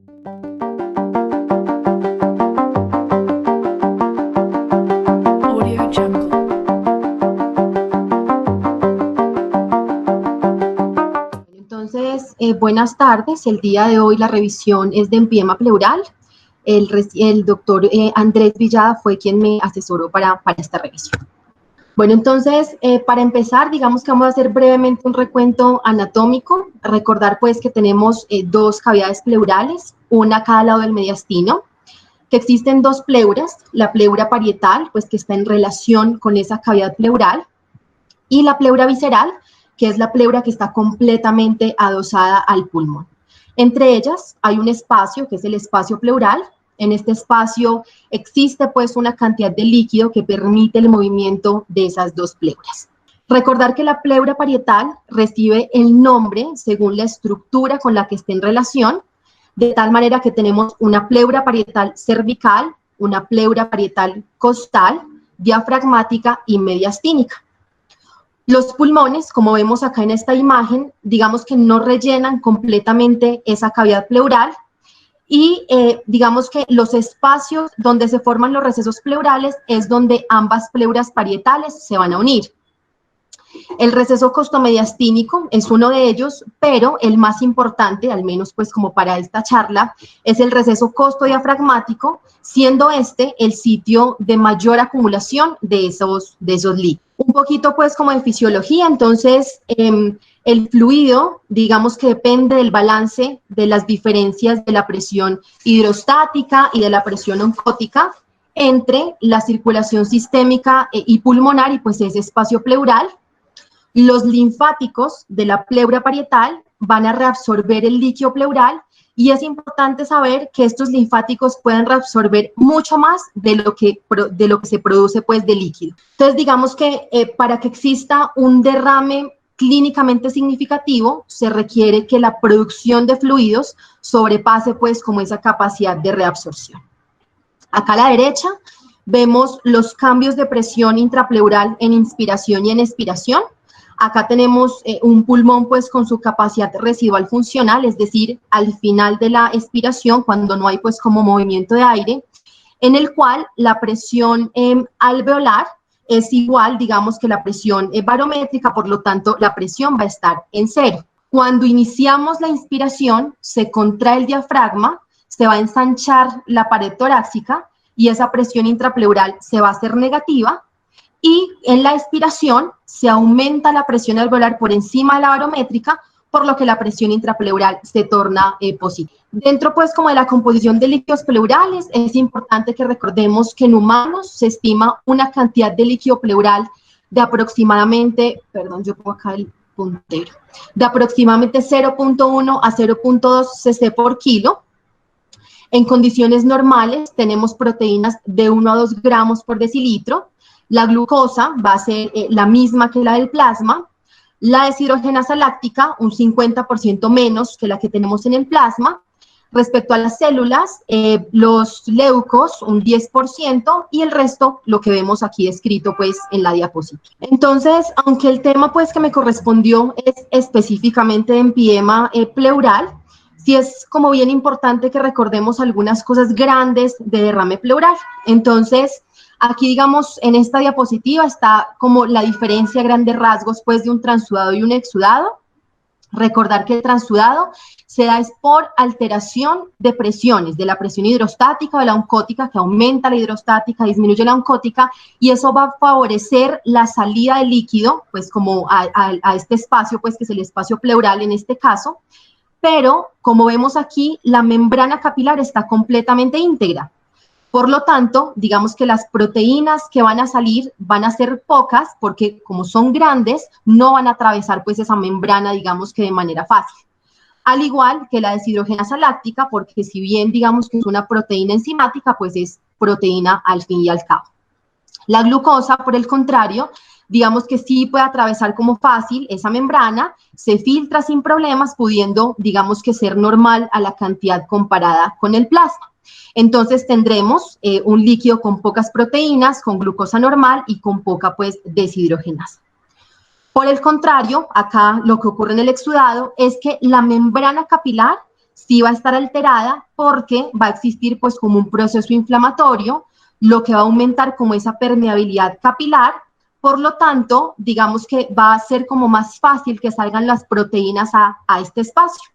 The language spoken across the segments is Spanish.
Audio Jungle. Entonces, buenas tardes. El día de hoy la revisión es de empiema pleural. El doctor Andrés Villada fue quien me asesoró para esta revisión. Bueno, entonces, para empezar, digamos que vamos a hacer brevemente un recuento anatómico. Recordar pues que tenemos dos cavidades pleurales, una a cada lado del mediastino, que existen dos pleuras, la pleura parietal, pues que está en relación con esa cavidad pleural, y la pleura visceral, que es la pleura que está completamente adosada al pulmón. Entre ellas hay un espacio, que es el espacio pleural. En este espacio existe pues una cantidad de líquido que permite el movimiento de esas dos pleuras. Recordar que la pleura parietal recibe el nombre según la estructura con la que esté en relación, de tal manera que tenemos una pleura parietal cervical, una pleura parietal costal, diafragmática y mediastínica. Los pulmones, como vemos acá en esta imagen, digamos que no rellenan completamente esa cavidad pleural y digamos que los espacios donde se forman los recesos pleurales es donde ambas pleuras parietales se van a unir. El receso costomediastínico es uno de ellos, pero el más importante, al menos pues como para esta charla, es el receso costodiafragmático, siendo este el sitio de mayor acumulación de esos líquidos. Un poquito pues como de fisiología, entonces el fluido, digamos que depende del balance de las diferencias de la presión hidrostática y de la presión oncótica entre la circulación sistémica y pulmonar y pues ese espacio pleural. Los linfáticos de la pleura parietal van a reabsorber el líquido pleural y es importante saber que estos linfáticos pueden reabsorber mucho más de lo que se produce pues de líquido. Entonces digamos que para que exista un derrame clínicamente significativo se requiere que la producción de fluidos sobrepase pues como esa capacidad de reabsorción. Acá a la derecha vemos los cambios de presión intrapleural en inspiración y en expiración. Acá tenemos un pulmón pues con su capacidad residual funcional, es decir, al final de la expiración, cuando no hay pues como movimiento de aire, en el cual la presión alveolar es igual, digamos, que la presión barométrica, por lo tanto la presión va a estar en cero. Cuando iniciamos la inspiración, se contrae el diafragma, se va a ensanchar la pared torácica y esa presión intrapleural se va a hacer negativa. Y en la expiración se aumenta la presión alveolar por encima de la barométrica, por lo que la presión intrapleural se torna positiva. Dentro pues como de la composición de líquidos pleurales, es importante que recordemos que en humanos se estima una cantidad de líquido pleural de aproximadamente, yo pongo acá el puntero, de aproximadamente 0.1 a 0.2 cc por kilo. En condiciones normales tenemos proteínas de 1 a 2 gramos por decilitro. La glucosa va a ser la misma que la del plasma. La deshidrogenasa láctica, un 50% menos que la que tenemos en el plasma. Respecto a las células, los leucos, un 10%, y el resto, lo que vemos aquí descrito pues en la diapositiva. Entonces, aunque el tema pues que me correspondió es específicamente de empiema pleural, sí es como bien importante que recordemos algunas cosas grandes de derrame pleural. Entonces, aquí, digamos, en esta diapositiva está como la diferencia a grandes rasgos, pues, de un transudado y un exudado. Recordar que el transudado se da es por alteración de presiones, de la presión hidrostática o de la oncótica, que aumenta la hidrostática, disminuye la oncótica, y eso va a favorecer la salida de líquido, pues, como a este espacio, pues, que es el espacio pleural en este caso. Pero, como vemos aquí, la membrana capilar está completamente íntegra. Por lo tanto, digamos que las proteínas que van a salir van a ser pocas porque como son grandes, no van a atravesar pues esa membrana, digamos que de manera fácil. Al igual que la deshidrogenasa láctica, porque si bien digamos que es una proteína enzimática, pues es proteína al fin y al cabo. La glucosa, por el contrario, digamos que sí puede atravesar como fácil esa membrana, se filtra sin problemas, pudiendo, digamos que ser normal a la cantidad comparada con el plasma. Entonces tendremos un líquido con pocas proteínas, con glucosa normal y con poca pues deshidrogenasa. Por el contrario, acá lo que ocurre en el exudado es que la membrana capilar sí va a estar alterada porque va a existir pues como un proceso inflamatorio, lo que va a aumentar como esa permeabilidad capilar. Por lo tanto, digamos que va a ser como más fácil que salgan las proteínas a este espacio.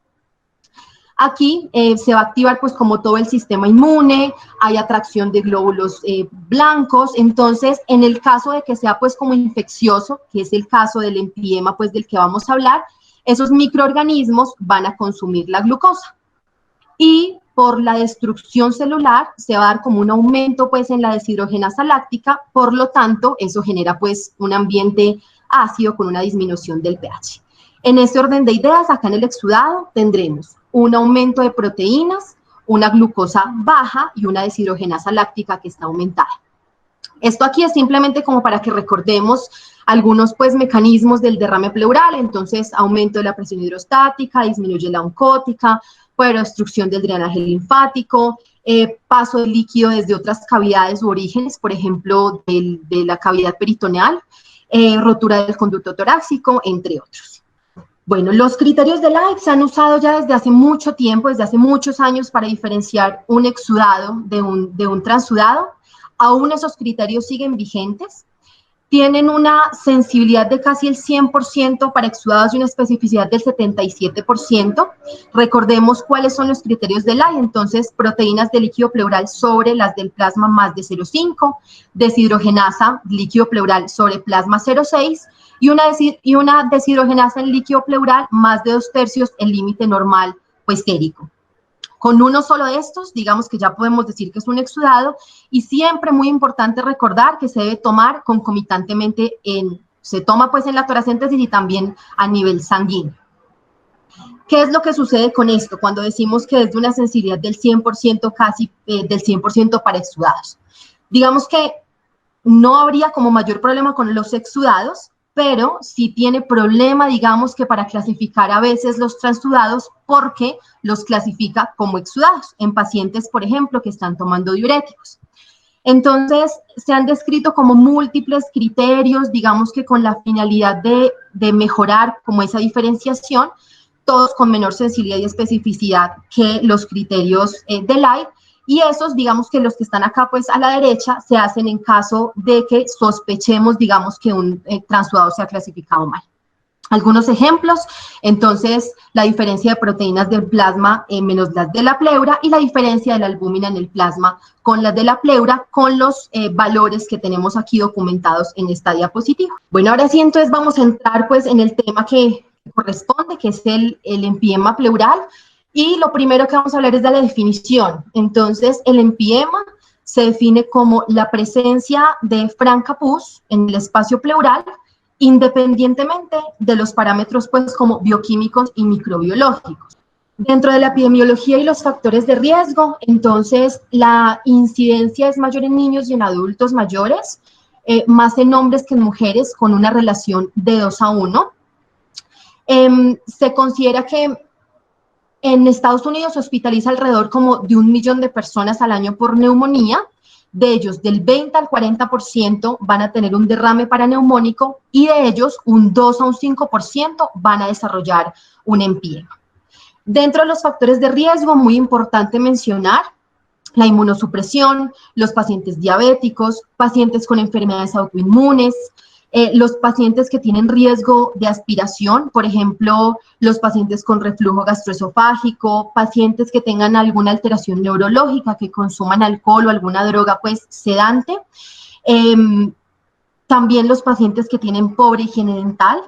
Aquí se va a activar pues como todo el sistema inmune, hay atracción de glóbulos blancos. Entonces, en el caso de que sea pues como infeccioso, que es el caso del empiema pues del que vamos a hablar, esos microorganismos van a consumir la glucosa. Y por la destrucción celular se va a dar como un aumento pues en la deshidrogenasa láctica, por lo tanto eso genera pues un ambiente ácido con una disminución del pH. En este orden de ideas, acá en el exudado tendremos un aumento de proteínas, una glucosa baja y una deshidrogenasa láctica que está aumentada. Esto aquí es simplemente como para que recordemos algunos pues mecanismos del derrame pleural. Entonces, aumento de la presión hidrostática, disminuye la oncótica, puede haber obstrucción del drenaje linfático, paso del líquido desde otras cavidades u orígenes, por ejemplo, de la cavidad peritoneal, rotura del conducto torácico, entre otros. Bueno, los criterios de Light se han usado ya desde hace mucho tiempo, desde hace muchos años, para diferenciar un exudado de un transudado. Aún esos criterios siguen vigentes. Tienen una sensibilidad de casi el 100% para exudados y una especificidad del 77%. Recordemos cuáles son los criterios de Light. Entonces, proteínas de líquido pleural sobre las del plasma más de 0,5, deshidrogenasa líquido pleural sobre plasma 0,6 y una deshidrogenasa en líquido pleural más de 2/3 el límite normal pues sérico. Con uno solo de estos, digamos que ya podemos decir que es un exudado, y siempre muy importante recordar que se debe tomar concomitantemente se toma pues en la toracentesis y también a nivel sanguíneo. ¿Qué es lo que sucede con esto cuando decimos que es de una sensibilidad del 100%, casi del 100% para exudados? Digamos que no habría como mayor problema con los exudados, pero sí tiene problema, digamos, que para clasificar a veces los transudados, porque los clasifica como exudados en pacientes, por ejemplo, que están tomando diuréticos. Entonces, se han descrito como múltiples criterios, digamos que con la finalidad de mejorar como esa diferenciación, todos con menor sensibilidad y especificidad que los criterios de Light. Y esos, digamos que los que están acá pues a la derecha, se hacen en caso de que sospechemos, digamos, que un transudado se ha clasificado mal. Algunos ejemplos, entonces, la diferencia de proteínas del plasma menos las de la pleura y la diferencia de la albúmina en el plasma con las de la pleura, con los valores que tenemos aquí documentados en esta diapositiva. Bueno, ahora sí, entonces vamos a entrar pues en el tema que corresponde, que es el empiema pleural. Y lo primero que vamos a hablar es de la definición. Entonces, el empiema se define como la presencia de franca pus en el espacio pleural, independientemente de los parámetros pues como bioquímicos y microbiológicos. Dentro de la epidemiología y los factores de riesgo, entonces la incidencia es mayor en niños y en adultos mayores, más en hombres que en mujeres, con una relación de 2:1. Se considera que en Estados Unidos se hospitaliza alrededor como de 1 millón de personas al año por neumonía. De ellos, del 20 al 40% van a tener un derrame paraneumónico y de ellos un 2 a un 5% van a desarrollar un empiema. Dentro de los factores de riesgo, muy importante mencionar la inmunosupresión, los pacientes diabéticos, pacientes con enfermedades autoinmunes, los pacientes que tienen riesgo de aspiración, por ejemplo, los pacientes con reflujo gastroesofágico, pacientes que tengan alguna alteración neurológica, que consuman alcohol o alguna droga pues sedante, también los pacientes que tienen pobre higiene dental.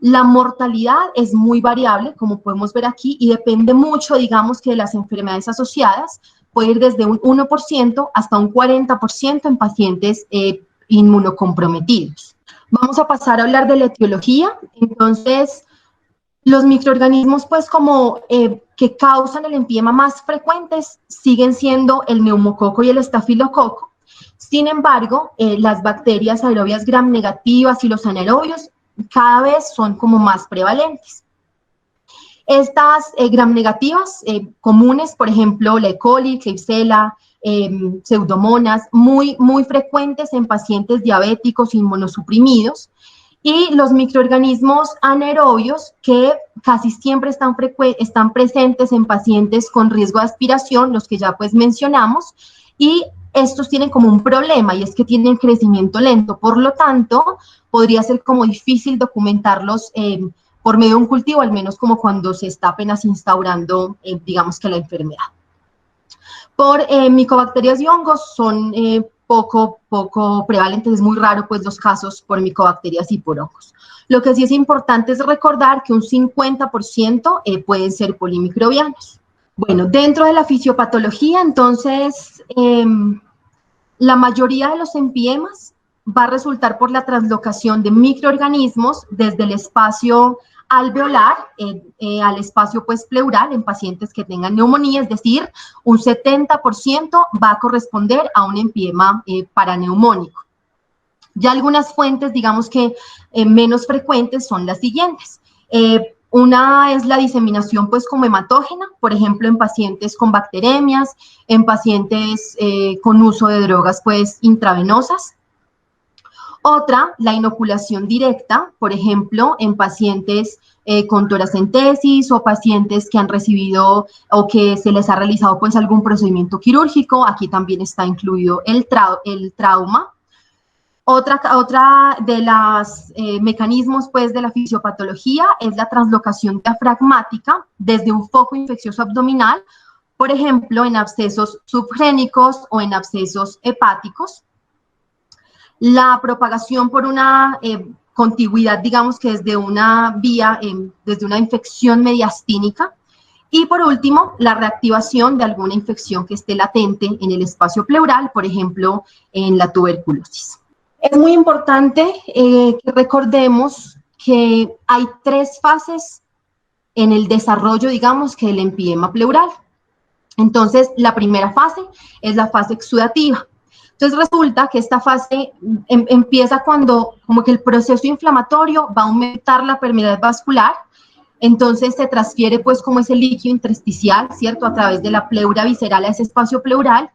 La mortalidad es muy variable, como podemos ver aquí, y depende mucho, digamos, que de las enfermedades asociadas, puede ir desde un 1% hasta un 40% en pacientes inmunocomprometidos. Vamos a pasar a hablar de la etiología. Entonces, los microorganismos, pues, como que causan el empiema más frecuentes siguen siendo el neumococo y el estafilococo. Sin embargo, las bacterias aerobias gram negativas y los anaerobios cada vez son como más prevalentes. Estas gram negativas comunes, por ejemplo, la E. coli, Klebsiella, pseudomonas, muy frecuentes en pacientes diabéticos inmunosuprimidos, y los microorganismos anaerobios que casi siempre están presentes en pacientes con riesgo de aspiración, los que ya pues mencionamos, y estos tienen como un problema y es que tienen crecimiento lento, por lo tanto podría ser como difícil documentarlos por medio de un cultivo, al menos como cuando se está apenas instaurando, digamos que la enfermedad. Por micobacterias y hongos son poco prevalentes, es muy raro pues los casos por micobacterias y por hongos. Lo que sí es importante es recordar que un 50% pueden ser polimicrobianos. Bueno, dentro de la fisiopatología, entonces, la mayoría de los empiemas va a resultar por la translocación de microorganismos desde el espacio alveolar al espacio pues pleural en pacientes que tengan neumonía, es decir, un 70% va a corresponder a un empiema paraneumónico. Ya algunas fuentes, digamos que menos frecuentes son las siguientes. Una es la diseminación pues como hematógena, por ejemplo en pacientes con bacteremias, en pacientes con uso de drogas pues intravenosas. Otra, la inoculación directa, por ejemplo, en pacientes con toracentesis o pacientes que han recibido o que se les ha realizado pues algún procedimiento quirúrgico. Aquí también está incluido el trauma. Otra de los mecanismos pues de la fisiopatología es la translocación diafragmática desde un foco infeccioso abdominal, por ejemplo, en abscesos subgénicos o en abscesos hepáticos. La propagación por una contigüidad, digamos que desde una vía, desde una infección mediastínica. Y por último, la reactivación de alguna infección que esté latente en el espacio pleural, por ejemplo, en la tuberculosis. Es muy importante que recordemos que hay 3 fases en el desarrollo, digamos, que del empiema pleural. Entonces, la primera fase es la fase exudativa. Entonces resulta que esta fase empieza cuando como que el proceso inflamatorio va a aumentar la permeabilidad vascular, entonces se transfiere pues como ese líquido intersticial, ¿cierto? A través de la pleura visceral a ese espacio pleural,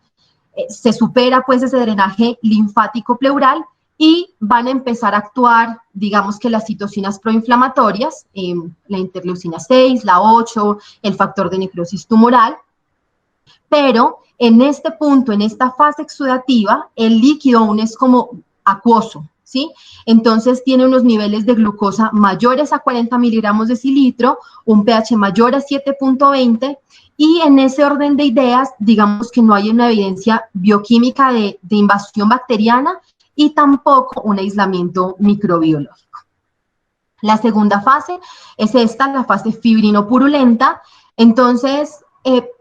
se supera pues ese drenaje linfático pleural y van a empezar a actuar, digamos que las citocinas proinflamatorias, la interleucina 6, la 8, el factor de necrosis tumoral, pero en este punto, en esta fase exudativa, el líquido aún es como acuoso, ¿sí? Entonces tiene unos niveles de glucosa mayores a 40 miligramos de decilitro, un pH mayor a 7.20 y en ese orden de ideas, digamos que no hay una evidencia bioquímica de invasión bacteriana y tampoco un aislamiento microbiológico. La segunda fase es esta, la fase fibrinopurulenta. Entonces,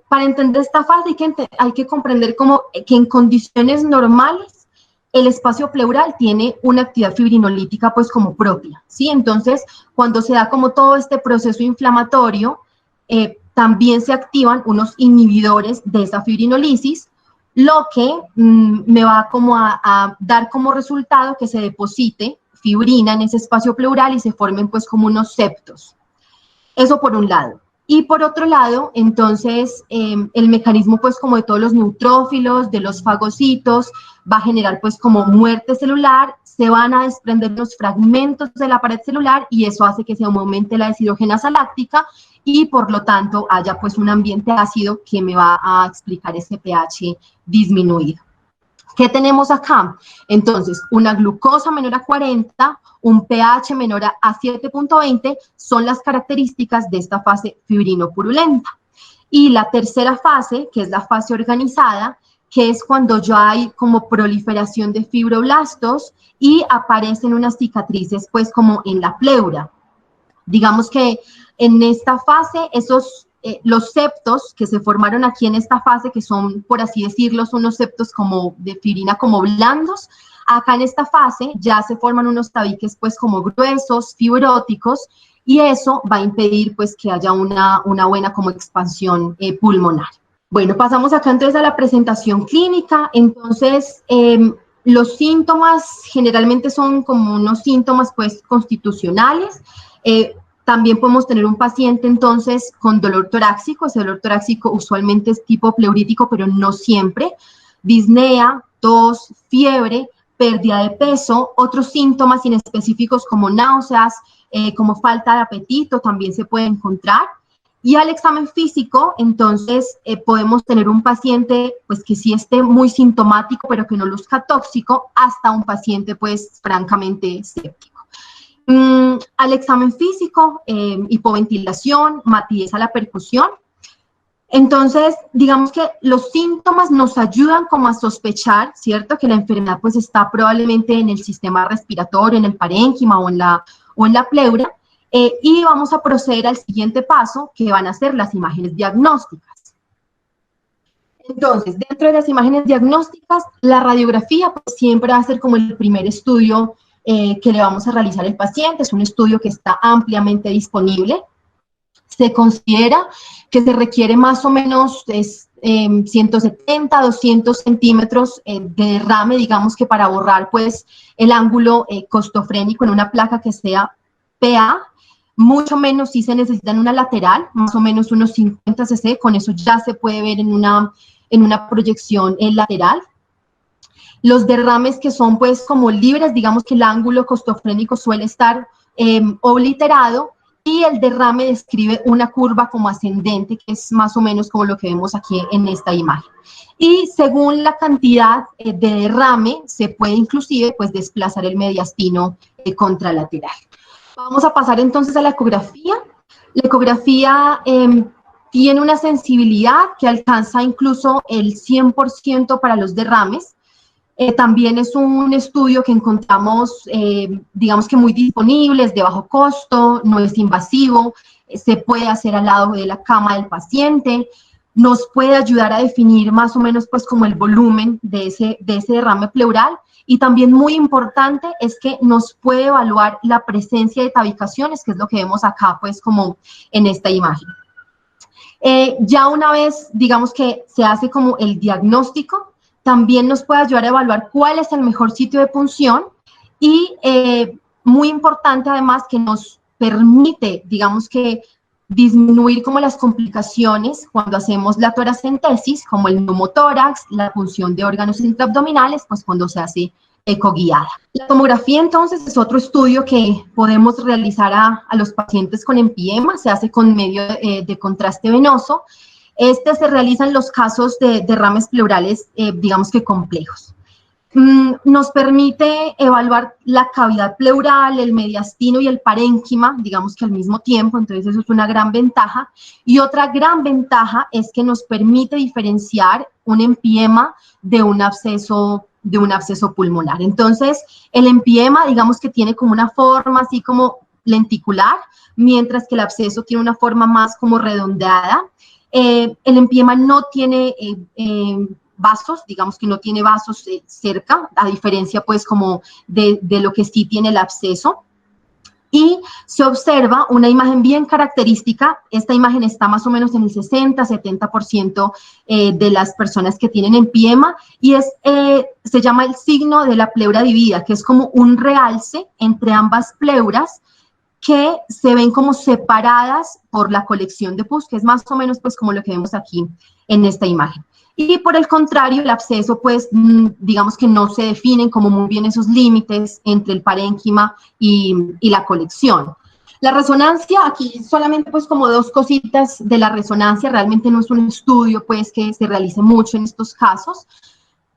para entender esta fase hay que comprender como que en condiciones normales el espacio pleural tiene una actividad fibrinolítica pues como propia, ¿sí? Entonces, cuando se da como todo este proceso inflamatorio, también se activan unos inhibidores de esa fibrinolisis, lo que me va como a dar como resultado que se deposite fibrina en ese espacio pleural y se formen pues como unos septos. Eso por un lado. Y por otro lado, entonces, el mecanismo pues como de todos los neutrófilos, de los fagocitos, va a generar pues como muerte celular, se van a desprender los fragmentos de la pared celular y eso hace que se aumente la deshidrogenasa láctica y por lo tanto haya pues un ambiente ácido que me va a explicar ese pH disminuido. ¿Qué tenemos acá? Entonces, una glucosa menor a 40, un pH menor a 7.20 son las características de esta fase fibrinopurulenta. Y la tercera fase, que es la fase organizada, que es cuando ya hay como proliferación de fibroblastos y aparecen unas cicatrices pues como en la pleura. Digamos que en esta fase los septos que se formaron aquí en esta fase, que son, por así decirlo, son unos septos como de fibrina como blandos, acá en esta fase ya se forman unos tabiques pues como gruesos, fibróticos, y eso va a impedir pues que haya una buena como expansión pulmonar. Bueno, pasamos acá entonces a la presentación clínica. Entonces, los síntomas generalmente son como unos síntomas pues constitucionales. También podemos tener un paciente entonces con dolor torácico. Ese dolor torácico usualmente es tipo pleurítico, pero no siempre. Disnea, tos, fiebre, pérdida de peso, otros síntomas inespecíficos como náuseas, como falta de apetito también se puede encontrar. Y al examen físico, entonces, podemos tener un paciente, pues, que sí esté muy sintomático, pero que no luzca tóxico, hasta un paciente, pues, francamente séptico. Al examen físico, hipoventilación, matidez a la percusión. Entonces, digamos que los síntomas nos ayudan como a sospechar, ¿cierto?, que la enfermedad, pues, está probablemente en el sistema respiratorio, en el parénquima o en la pleura. Y vamos a proceder al siguiente paso, que van a ser las imágenes diagnósticas. Entonces, dentro de las imágenes diagnósticas, la radiografía pues, siempre va a ser como el primer estudio que le vamos a realizar al paciente. Es un estudio que está ampliamente disponible. Se considera que se requiere más o menos 170, 200 centímetros de derrame, digamos que para borrar pues, el ángulo costofrénico en una placa que sea PA. Mucho menos si se necesita en una lateral, más o menos unos 50 cc, con eso ya se puede ver en una proyección lateral. Los derrames que son pues como libres, digamos que el ángulo costofrénico suele estar obliterado y el derrame describe una curva como ascendente, que es más o menos como lo que vemos aquí en esta imagen. Y según la cantidad de derrame, se puede inclusive pues desplazar el mediastino contralateral. Vamos a pasar entonces a la ecografía. La ecografía tiene una sensibilidad que alcanza incluso el 100% para los derrames. También es un estudio que encontramos, digamos que muy disponible, es de bajo costo, no es invasivo, se puede hacer al lado de la cama del paciente, nos puede ayudar a definir más o menos pues como el volumen de ese derrame pleural. Y también muy importante es que nos puede evaluar la presencia de tabicaciones, que es lo que vemos acá, pues, como en esta imagen. Ya una vez, digamos que se hace como el diagnóstico, también nos puede ayudar a evaluar cuál es el mejor sitio de punción y muy importante además que nos permite, digamos que, disminuir como las complicaciones cuando hacemos la toracentesis, como el neumotórax, la punción de órganos intraabdominales, pues cuando se hace ecoguiada. La tomografía entonces es otro estudio que podemos realizar a los pacientes con empiema, se hace con medio de contraste venoso. Este se realiza en los casos de derrames pleurales, digamos que complejos. Nos permite evaluar la cavidad pleural, el mediastino y el parénquima, digamos que al mismo tiempo, entonces eso es una gran ventaja. Y otra gran ventaja es que nos permite diferenciar un empiema de un absceso pulmonar. Entonces, el empiema, digamos que tiene como una forma así como lenticular, mientras que el absceso tiene una forma más como redondeada. El empiema no tiene vasos, digamos que no tiene vasos cerca, a diferencia pues como de lo que sí tiene el absceso. Y se observa una imagen bien característica. Esta imagen está más o menos en el 60-70% de las personas que tienen empiema y se llama el signo de la pleura dividida, que es como un realce entre ambas pleuras que se ven como separadas por la colección de pus, que es más o menos pues como lo que vemos aquí en esta imagen. Y por el contrario, el absceso, pues, digamos que no se definen como muy bien esos límites entre el parénquima y la colección. La resonancia, aquí solamente pues como dos cositas de la resonancia, realmente no es un estudio pues que se realice mucho en estos casos,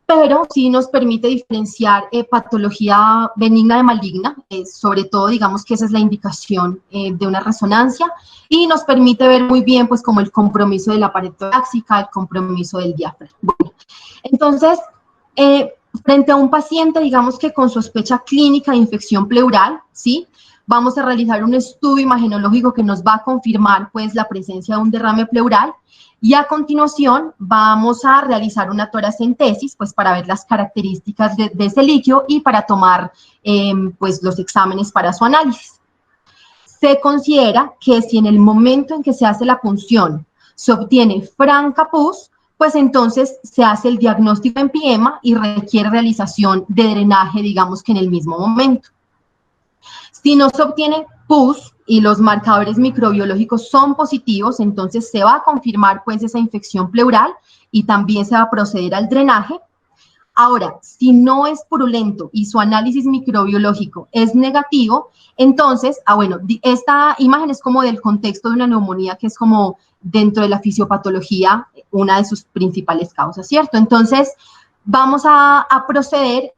pero sí nos permite diferenciar patología benigna de maligna, sobre todo digamos que esa es la indicación de una resonancia, y nos permite ver muy bien pues como el compromiso de la pared torácica, el compromiso del diafragma. Bueno, entonces, frente a un paciente digamos que con sospecha clínica de infección pleural, ¿sí?, vamos a realizar un estudio imagenológico que nos va a confirmar pues la presencia de un derrame pleural. Y a continuación vamos a realizar una toracentesis, pues para ver las características de ese líquido y para tomar pues los exámenes para su análisis. Se considera que si en el momento en que se hace la punción se obtiene franca pus, pues entonces se hace el diagnóstico de empiema y requiere realización de drenaje, digamos que en el mismo momento. Si no se obtiene pus y los marcadores microbiológicos son positivos, entonces se va a confirmar pues esa infección pleural y también se va a proceder al drenaje. Ahora, si no es purulento y su análisis microbiológico es negativo, entonces, bueno, esta imagen es como del contexto de una neumonía, que es como dentro de la fisiopatología una de sus principales causas, ¿cierto? Entonces, vamos a proceder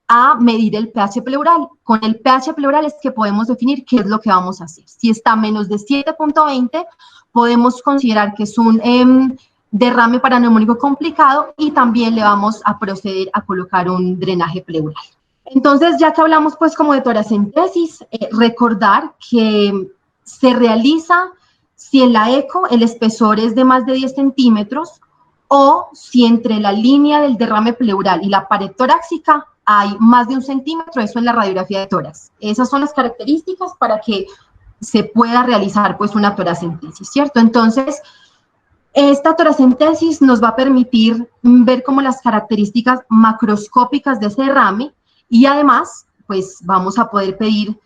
a medir el pH pleural. Con el pH pleural es que podemos definir qué es lo que vamos a hacer. Si está menos de 7.20, podemos considerar que es un derrame paraneumónico complicado y también le vamos a proceder a colocar un drenaje pleural. Entonces, ya que hablamos pues como de toracentesis, recordar que se realiza si en la eco el espesor es de más de 10 centímetros o si entre la línea del derrame pleural y la pared torácica hay más de 1 centímetro, eso en la radiografía de tórax. Esas son las características para que se pueda realizar pues una toracentesis, ¿cierto? Entonces, esta toracentesis nos va a permitir ver como las características macroscópicas de ese derrame y además, pues vamos a poder pedir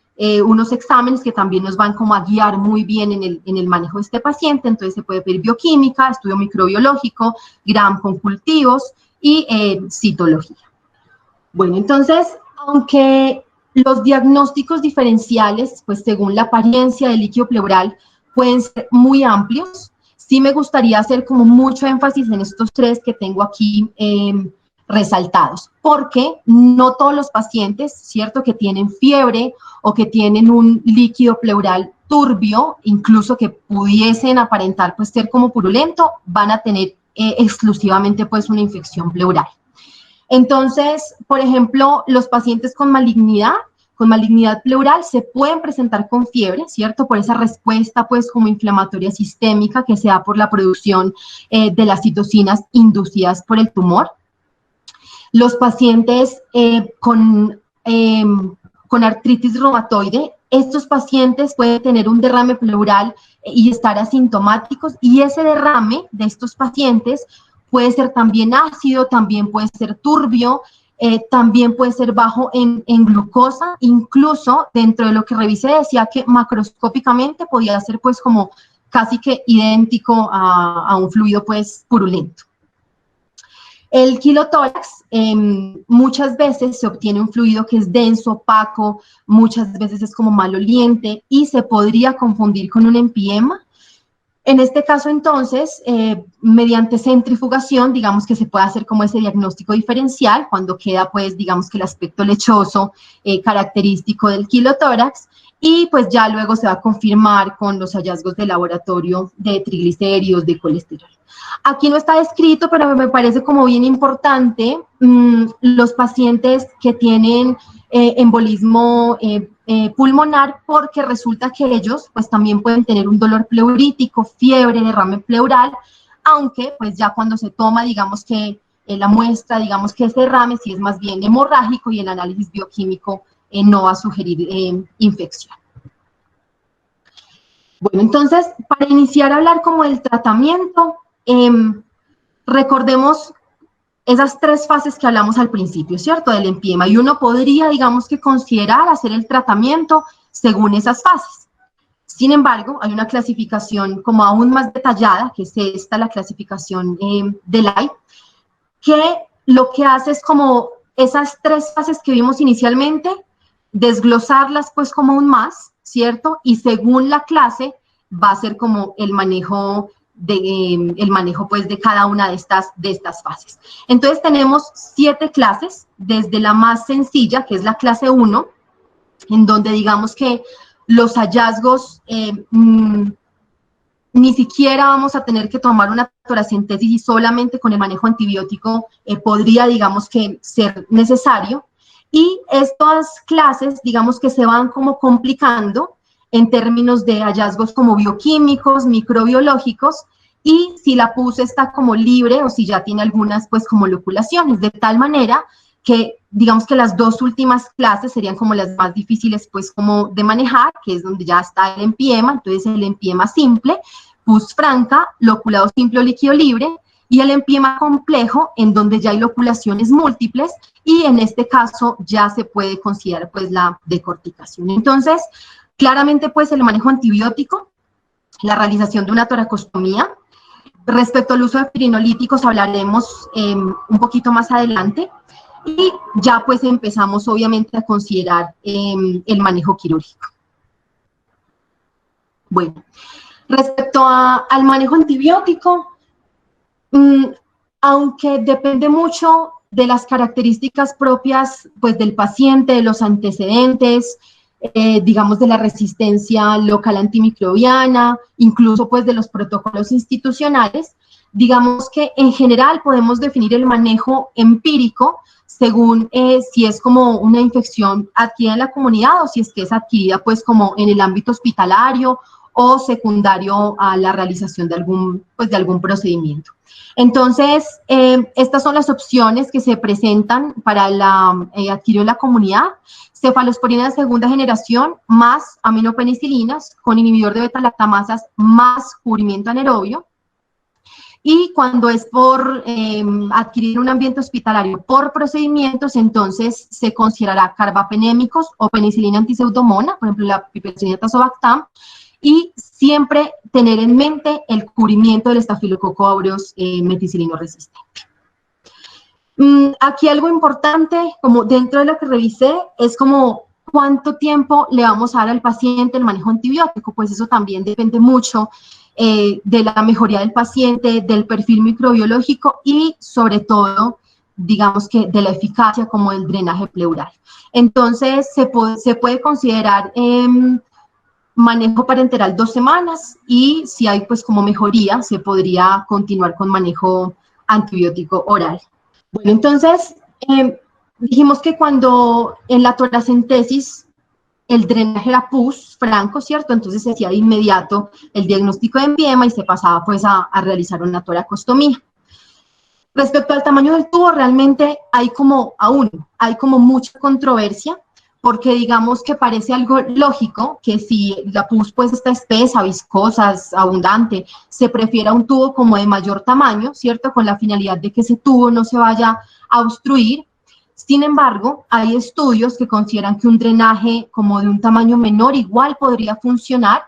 unos exámenes que también nos van como a guiar muy bien en el manejo de este paciente. Entonces se puede pedir bioquímica, estudio microbiológico, Gram con cultivos y citología. Bueno, entonces, aunque los diagnósticos diferenciales, pues según la apariencia del líquido pleural, pueden ser muy amplios, sí me gustaría hacer como mucho énfasis en estos 3 que tengo aquí resaltados, porque no todos los pacientes, ¿cierto?, que tienen fiebre o que tienen un líquido pleural turbio, incluso que pudiesen aparentar pues ser como purulento, van a tener exclusivamente pues una infección pleural. Entonces, por ejemplo, los pacientes con malignidad pleural se pueden presentar con fiebre, ¿cierto? Por esa respuesta, pues, como inflamatoria sistémica que se da por la producción de las citocinas inducidas por el tumor. Los pacientes con artritis reumatoide, estos pacientes pueden tener un derrame pleural y estar asintomáticos, y ese derrame de estos pacientes puede ser también ácido, también puede ser turbio, también puede ser bajo en glucosa, incluso dentro de lo que revisé decía que macroscópicamente podía ser pues como casi que idéntico a un fluido pues purulento. El quilotórax, muchas veces se obtiene un fluido que es denso, opaco, muchas veces es como maloliente y se podría confundir con un empiema. En este caso, entonces, mediante centrifugación, digamos que se puede hacer como ese diagnóstico diferencial cuando queda, pues, digamos que el aspecto lechoso característico del quilotórax, y pues ya luego se va a confirmar con los hallazgos de laboratorio de triglicéridos, de colesterol. Aquí no está descrito, pero me parece como bien importante los pacientes que tienen embolismo pulmonar, porque resulta que ellos pues también pueden tener un dolor pleurítico, fiebre, derrame pleural, aunque pues ya cuando se toma, digamos que la muestra, digamos que ese derrame sí es más bien hemorrágico y el análisis bioquímico no va a sugerir infección. Bueno, entonces, para iniciar a hablar como del tratamiento, recordemos esas 3 fases que hablamos al principio, ¿cierto?, del empiema, y uno podría, digamos que considerar hacer el tratamiento según esas fases. Sin embargo, hay una clasificación como aún más detallada, que es esta, la clasificación de Light, que lo que hace es como esas 3 fases que vimos inicialmente, desglosarlas pues como aún más, ¿cierto?, y según la clase va a ser como el manejo pues de cada una de estas fases. Entonces tenemos 7 clases, desde la más sencilla, que es la clase 1, en donde digamos que los hallazgos ni siquiera vamos a tener que tomar una toracentesis y solamente con el manejo antibiótico podría, digamos que, ser necesario. Y estas clases, digamos que se van como complicando en términos de hallazgos como bioquímicos, microbiológicos, y si la pus está como libre o si ya tiene algunas pues como loculaciones, de tal manera que digamos que las 2 últimas clases serían como las más difíciles pues como de manejar, que es donde ya está el empiema. Entonces el empiema simple, pus franca, loculado simple o líquido libre, y el empiema complejo, en donde ya hay loculaciones múltiples, y en este caso ya se puede considerar pues la decorticación. Entonces, claramente pues el manejo antibiótico, la realización de una toracostomía, Respecto al uso de pirinolíticos hablaremos un poquito más adelante y ya pues empezamos obviamente a considerar el manejo quirúrgico. Bueno, respecto al manejo antibiótico, aunque depende mucho de las características propias pues, del paciente, de los antecedentes, digamos de la resistencia local antimicrobiana, incluso pues de los protocolos institucionales, digamos que en general podemos definir el manejo empírico según si es como una infección adquirida en la comunidad o si es que es adquirida pues como en el ámbito hospitalario o secundario a la realización de algún procedimiento. Entonces, estas son las opciones que se presentan para la adquirido en la comunidad: cefalosporina de segunda generación más aminopenicilinas con inhibidor de beta-lactamasas más cubrimiento anaerobio. Y cuando es por adquirir un ambiente hospitalario por procedimientos, entonces se considerará carbapenémicos o penicilina antiseudomona, por ejemplo la piperacillina tazobactam, y siempre tener en mente el cubrimiento del estafilococo aureus meticilino resistente. Aquí algo importante, como dentro de lo que revisé, es como cuánto tiempo le vamos a dar al paciente el manejo antibiótico. Pues eso también depende mucho de la mejoría del paciente, del perfil microbiológico y sobre todo, digamos que de la eficacia como el drenaje pleural. Entonces se puede considerar manejo parenteral 2 semanas y si hay pues como mejoría se podría continuar con manejo antibiótico oral. Bueno, entonces dijimos que cuando en la toracentesis el drenaje era pus franco, ¿cierto? Entonces se hacía de inmediato el diagnóstico de empiema y se pasaba pues a realizar una toracostomía. Respecto al tamaño del tubo, realmente hay como mucha controversia, porque digamos que parece algo lógico que si la pus pues está espesa, viscosa, abundante, se prefiera un tubo como de mayor tamaño, ¿cierto? Con la finalidad de que ese tubo no se vaya a obstruir. Sin embargo, hay estudios que consideran que un drenaje como de un tamaño menor igual podría funcionar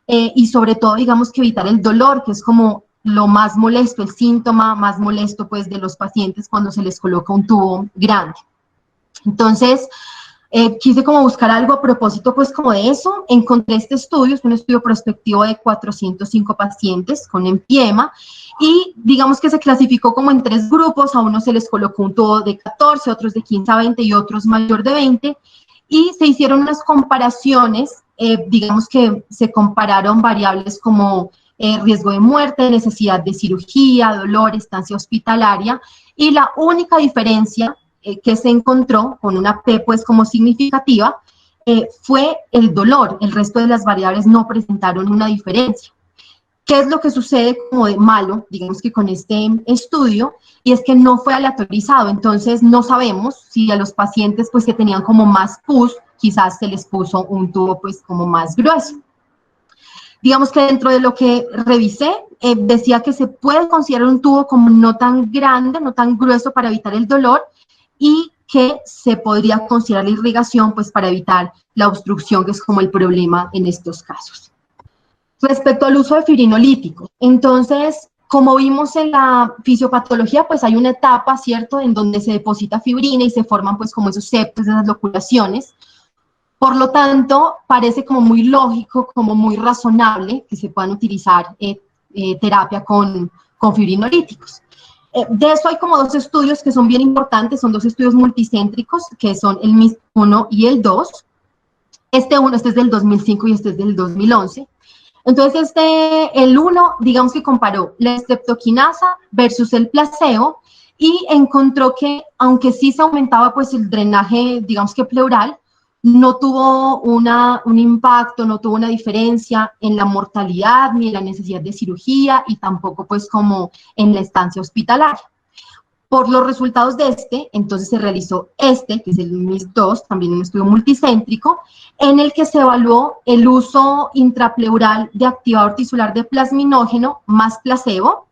y sobre todo digamos que evitar el dolor, que es como lo más molesto, el síntoma más molesto pues de los pacientes cuando se les coloca un tubo grande. Entonces, quise como buscar algo a propósito pues como de eso. Encontré este estudio, es un estudio prospectivo de 405 pacientes con empiema y digamos que se clasificó como en 3 grupos. A unos se les colocó un tubo de 14, otros de 15 a 20 y otros mayor de 20 y se hicieron unas comparaciones, digamos que se compararon variables como riesgo de muerte, necesidad de cirugía, dolor, estancia hospitalaria, y la única diferencia que se encontró con una P pues como significativa fue el dolor. El resto de las variables no presentaron una diferencia. ¿Qué es lo que sucede como de malo, digamos que con este estudio? Y es que no fue aleatorizado, entonces no sabemos si a los pacientes pues que tenían como más pus, quizás se les puso un tubo pues como más grueso. Digamos que dentro de lo que revisé, decía que se puede considerar un tubo como no tan grande, no tan grueso para evitar el dolor y que se podría considerar la irrigación pues para evitar la obstrucción, que es como el problema en estos casos. Respecto al uso de fibrinolíticos, entonces, como vimos en la fisiopatología, pues hay una etapa, ¿cierto?, en donde se deposita fibrina y se forman pues como esos septos, esas loculaciones. Por lo tanto, parece como muy lógico, como muy razonable que se puedan utilizar terapia con fibrinolíticos. De eso hay como 2 estudios que son bien importantes, son 2 estudios multicéntricos, que son el MIST-1 y el 2. Este es del 2005 y este es del 2011. Entonces, el 1, digamos que comparó la streptokinasa versus el placebo y encontró que, aunque sí se aumentaba pues el drenaje, digamos que pleural, no tuvo un impacto, no tuvo una diferencia en la mortalidad ni en la necesidad de cirugía y tampoco pues como en la estancia hospitalaria. Por los resultados de entonces se realizó que es el MIST-2, también un estudio multicéntrico, en el que se evaluó el uso intrapleural de activador tisular de plasminógeno más placebo,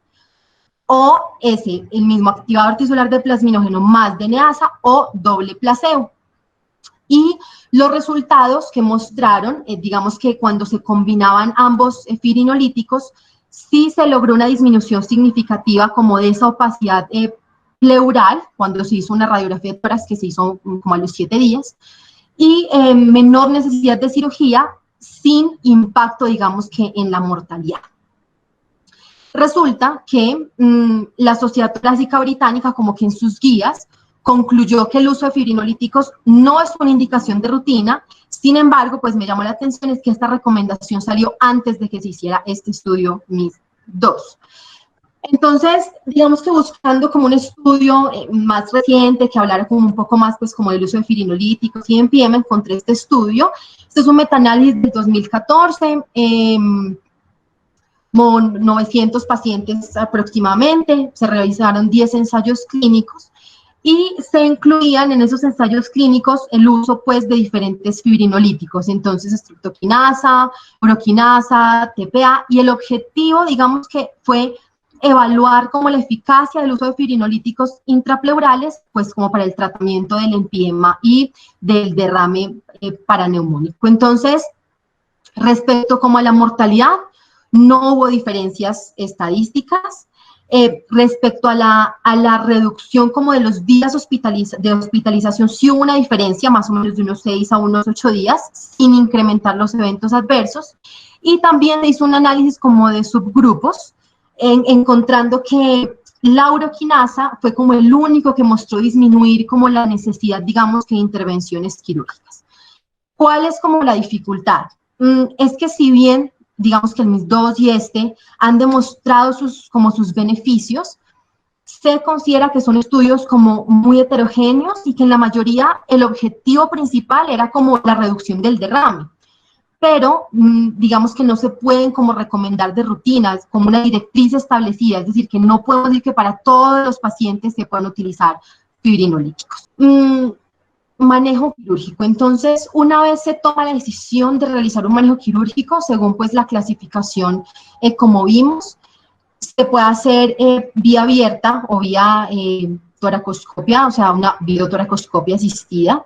o el mismo activador tisular de plasminógeno más DNASA o doble placebo. Y los resultados que mostraron, digamos que cuando se combinaban ambos fibrinolíticos, sí se logró una disminución significativa como de esa opacidad pleural, cuando se hizo una radiografía de tórax que se hizo como a los 7 días, y menor necesidad de cirugía sin impacto, digamos que en la mortalidad. Resulta que la Sociedad Torácica Británica, como que en sus guías, concluyó que el uso de fibrinolíticos no es una indicación de rutina. Sin embargo, pues me llamó la atención es que esta recomendación salió antes de que se hiciera este estudio MIS-2. Entonces, digamos que buscando como un estudio más reciente que hablara como un poco más pues como del uso de fibrinolíticos y en pie, me encontré este estudio. Este es un metaanálisis del 2014, 900 pacientes aproximadamente, se realizaron 10 ensayos clínicos y se incluían en esos ensayos clínicos el uso pues de diferentes fibrinolíticos, entonces estreptoquinasa, uroquinasa, TPA, y el objetivo, digamos que fue evaluar como la eficacia del uso de fibrinolíticos intrapleurales, pues como para el tratamiento del empiema y del derrame paraneumónico. Entonces, respecto como a la mortalidad, no hubo diferencias estadísticas. Respecto a la reducción como de los días de hospitalización, sí hubo una diferencia más o menos de unos 6 a unos 8 días, sin incrementar los eventos adversos. Y también hizo un análisis como de subgrupos, encontrando que la uroquinasa fue como el único que mostró disminuir como la necesidad, digamos, que de intervenciones quirúrgicas. ¿Cuál es como la dificultad? Es que si bien, digamos que el MIS-2 y han demostrado sus beneficios, se considera que son estudios como muy heterogéneos y que en la mayoría el objetivo principal era como la reducción del derrame. Pero digamos que no se pueden como recomendar de rutinas, como una directriz establecida, es decir, que no podemos decir que para todos los pacientes se puedan utilizar fibrinolíticos. Manejo quirúrgico. Entonces, una vez se toma la decisión de realizar un manejo quirúrgico, según pues la clasificación, como vimos, se puede hacer vía abierta o vía toracoscopia, o sea, una videotoracoscopia asistida.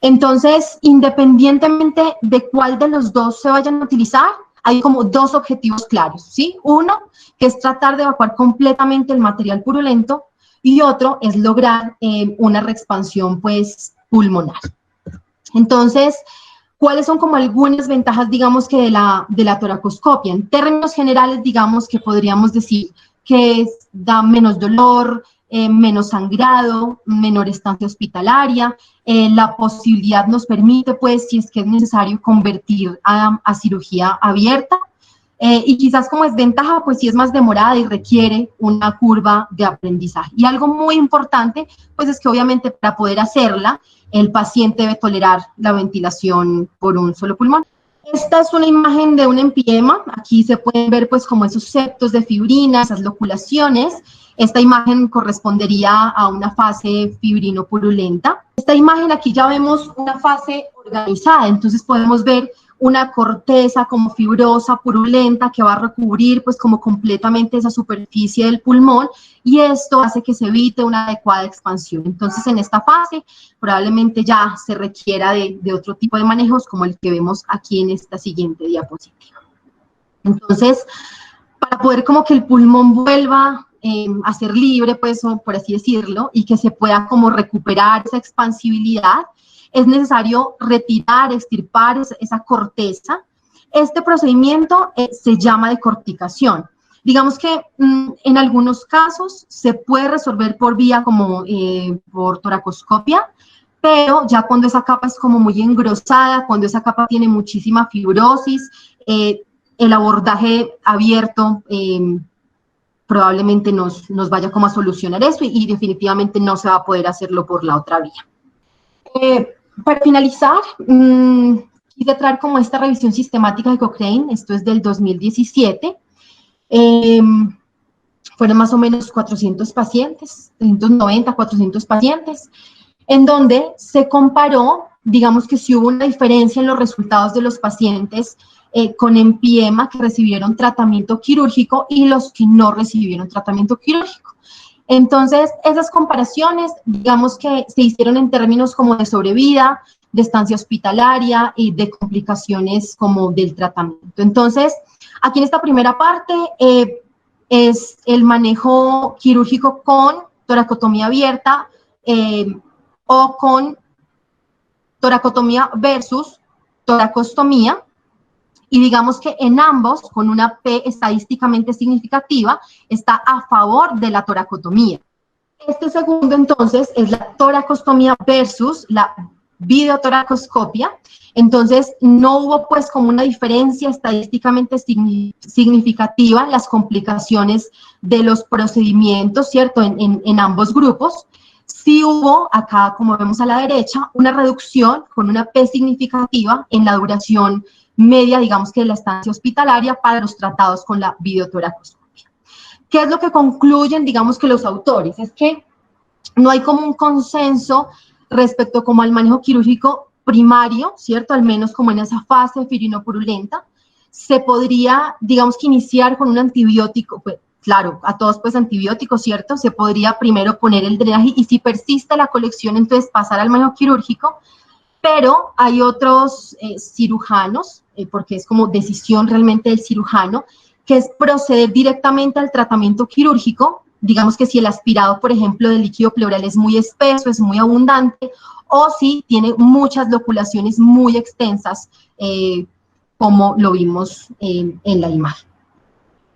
Entonces, independientemente de cuál de los dos se vayan a utilizar, hay como dos objetivos claros, ¿sí? Uno, que es tratar de evacuar completamente el material purulento, y otro es lograr una reexpansión, pues, pulmonar. Entonces, ¿cuáles son como algunas ventajas, digamos, que de la toracoscopia? En términos generales, digamos que podríamos decir que da menos dolor, menos sangrado, menor estancia hospitalaria, la posibilidad nos permite, pues, si es que es necesario, convertir a cirugía abierta, y quizás como desventaja, pues sí es más demorada y requiere una curva de aprendizaje. Y algo muy importante, pues es que obviamente para poder hacerla, el paciente debe tolerar la ventilación por un solo pulmón. Esta es una imagen de un empiema. Aquí se pueden ver pues como esos septos de fibrina, esas loculaciones. Esta imagen correspondería a una fase fibrinopurulenta. Esta imagen aquí ya vemos una fase organizada, entonces podemos ver una corteza como fibrosa, purulenta, que va a recubrir pues como completamente esa superficie del pulmón, y esto hace que se evite una adecuada expansión. Entonces en esta fase probablemente ya se requiera de otro tipo de manejos como el que vemos aquí en esta siguiente diapositiva. Entonces, para poder como que el pulmón vuelva a ser libre, pues, por así decirlo, y que se pueda como recuperar esa expansibilidad, es necesario retirar, extirpar esa corteza. Este procedimiento se llama decorticación. Digamos que en algunos casos se puede resolver por vía como por toracoscopia, pero ya cuando esa capa es como muy engrosada, cuando esa capa tiene muchísima fibrosis, el abordaje abierto probablemente nos vaya como a solucionar eso, y definitivamente no se va a poder hacerlo por la otra vía. Para finalizar, quise traer como esta revisión sistemática de Cochrane. Esto es del 2017. Fueron más o menos 400 pacientes, 390, 400 pacientes, en donde se comparó, digamos que si hubo una diferencia en los resultados de los pacientes con empiema que recibieron tratamiento quirúrgico y los que no recibieron tratamiento quirúrgico. Entonces, esas comparaciones, digamos que se hicieron en términos como de sobrevida, de estancia hospitalaria y de complicaciones como del tratamiento. Entonces, aquí en esta primera parte es el manejo quirúrgico con toracotomía abierta o con toracotomía versus toracostomía, y digamos que en ambos, con una P estadísticamente significativa, está a favor de la toracotomía. Este segundo, entonces, es la toracostomía versus la videotoracoscopia. Entonces, no hubo pues como una diferencia estadísticamente significativa en las complicaciones de los procedimientos, ¿cierto? En ambos grupos. Sí hubo acá, como vemos a la derecha, una reducción con una P significativa en la duración media, digamos que de la estancia hospitalaria para los tratados con la videotoracoscopia. ¿Qué es lo que concluyen, digamos que los autores? Es que no hay como un consenso respecto como al manejo quirúrgico primario, ¿cierto? Al menos como en esa fase firinopurulenta. Se podría, digamos que iniciar con un antibiótico, pues, claro, a todos pues antibióticos, ¿cierto? Se podría primero poner el drenaje y si persiste la colección, entonces pasar al manejo quirúrgico, pero hay otros cirujanos, porque es como decisión realmente del cirujano, que es proceder directamente al tratamiento quirúrgico, digamos que si el aspirado, por ejemplo, del líquido pleural es muy espeso, es muy abundante, o si tiene muchas loculaciones muy extensas, como lo vimos en la imagen.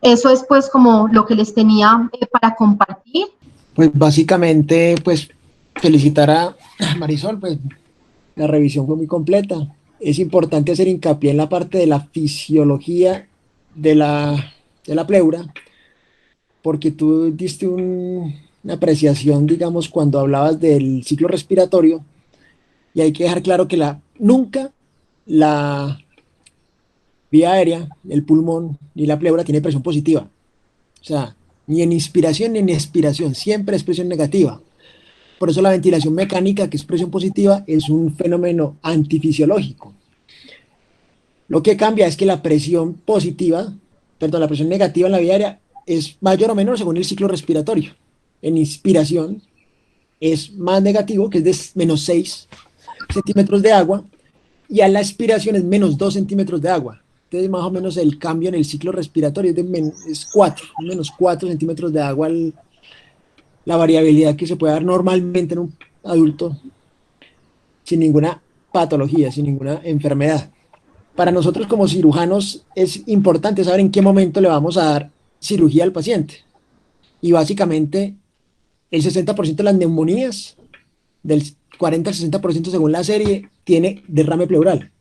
Eso es pues como lo que les tenía para compartir. Pues básicamente, pues felicitar a Marisol, pues la revisión fue muy completa. Es importante hacer hincapié en la parte de la fisiología de la pleura, porque tú diste una apreciación, digamos, cuando hablabas del ciclo respiratorio, y hay que dejar claro que nunca la vía aérea, el pulmón ni la pleura tiene presión positiva. O sea, ni en inspiración ni en expiración, siempre es presión negativa. Por eso la ventilación mecánica, que es presión positiva, es un fenómeno antifisiológico. Lo que cambia es que la presión positiva, perdón, la presión negativa en la vía aérea es mayor o menor según el ciclo respiratorio. En inspiración es más negativo, que es de menos 6 centímetros de agua, y a la expiración es menos 2 centímetros de agua. Entonces, más o menos el cambio en el ciclo respiratorio es 4, menos 4 centímetros de agua, la variabilidad que se puede dar normalmente en un adulto sin ninguna patología, sin ninguna enfermedad. Para nosotros como cirujanos es importante saber en qué momento le vamos a dar cirugía al paciente. Y básicamente el 60% de las neumonías, del 40 al 60% según la serie, tiene derrame pleural.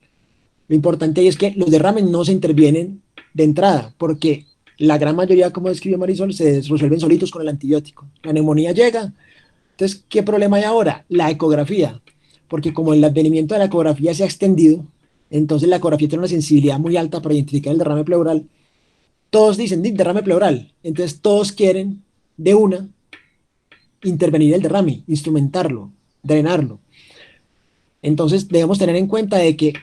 Lo importante ahí es que los derrames no se intervienen de entrada, porque la gran mayoría, como describió Marisol, se resuelven solitos con el antibiótico. La neumonía llega. Entonces, ¿qué problema hay ahora? La ecografía, porque como el advenimiento de la ecografía se ha extendido, entonces la ecografía tiene una sensibilidad muy alta para identificar el derrame pleural. Todos dicen derrame pleural, entonces todos quieren de una intervenir el derrame, instrumentarlo, drenarlo. Entonces debemos tener en cuenta de que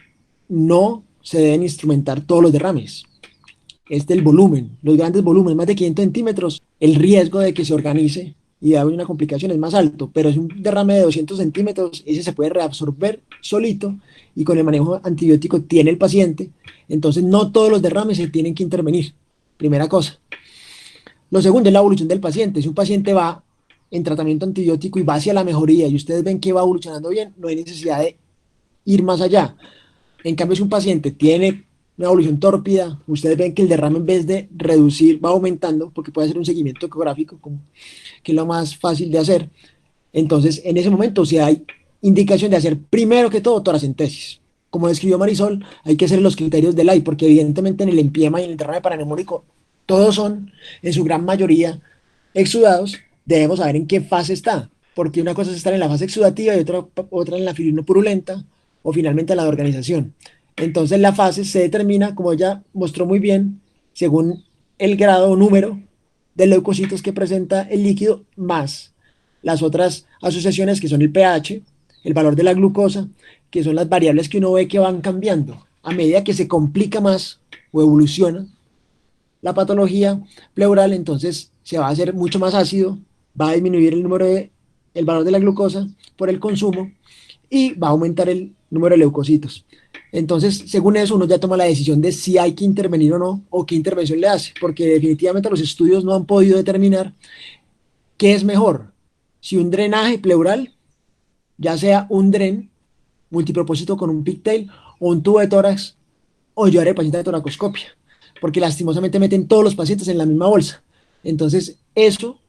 no se deben instrumentar todos los derrames. Es del volumen, los grandes volúmenes, más de 500 centímetros, el riesgo de que se organice y haya una complicación es más alto, pero es un derrame de 200 centímetros, ese se puede reabsorber solito y con el manejo antibiótico tiene el paciente, entonces no todos los derrames se tienen que intervenir, primera cosa. Lo segundo es la evolución del paciente. Si un paciente va en tratamiento antibiótico y va hacia la mejoría y ustedes ven que va evolucionando bien, no hay necesidad de ir más allá. En cambio, si un paciente tiene una evolución tórpida, ustedes ven que el derrame en vez de reducir va aumentando, porque puede ser un seguimiento ecográfico, que es lo más fácil de hacer. Entonces, en ese momento, si hay indicación de hacer primero que todo toracentesis. Como describió Marisol, hay que hacer los criterios del AI, porque evidentemente en el empiema y en el derrame paraneumónico, todos son, en su gran mayoría, exudados. Debemos saber en qué fase está, porque una cosa es estar en la fase exudativa y otra en la filinopurulenta, o finalmente la de organización. Entonces la fase se determina, como ella mostró muy bien, según el grado o número de leucocitos que presenta el líquido, más las otras asociaciones que son el pH, el valor de la glucosa, que son las variables que uno ve que van cambiando a medida que se complica más o evoluciona la patología pleural. Entonces se va a hacer mucho más ácido, va a disminuir el valor de la glucosa por el consumo, y va a aumentar el número de leucocitos. Entonces, según eso, uno ya toma la decisión de si hay que intervenir o no, o qué intervención le hace, porque definitivamente los estudios no han podido determinar qué es mejor, si un drenaje pleural, ya sea un DREN multipropósito con un pigtail o un tubo de tórax, o llevar al paciente a toracoscopia, porque lastimosamente meten todos los pacientes en la misma bolsa. Entonces, eso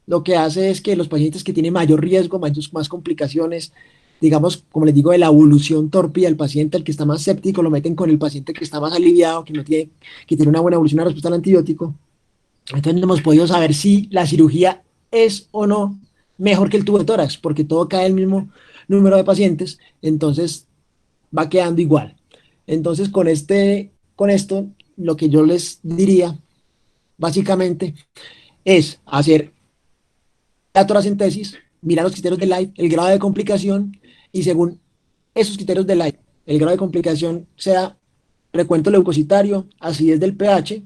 lo que hace es que los pacientes que tienen mayor riesgo, más complicaciones, digamos, como les digo, de la evolución tórpida del paciente, el que está más séptico, lo meten con el paciente que está más aliviado, que no tiene, que tiene una buena evolución de respuesta al antibiótico. Entonces no hemos podido saber si la cirugía es o no mejor que el tubo de tórax, porque todo cae el mismo número de pacientes, entonces va quedando igual. Entonces con esto, lo que yo les diría, básicamente, es hacer la toracentesis, mirar los criterios de Light, el grado de complicación, y según esos criterios de Light, el grado de complicación sea recuento leucocitario, acidez del pH,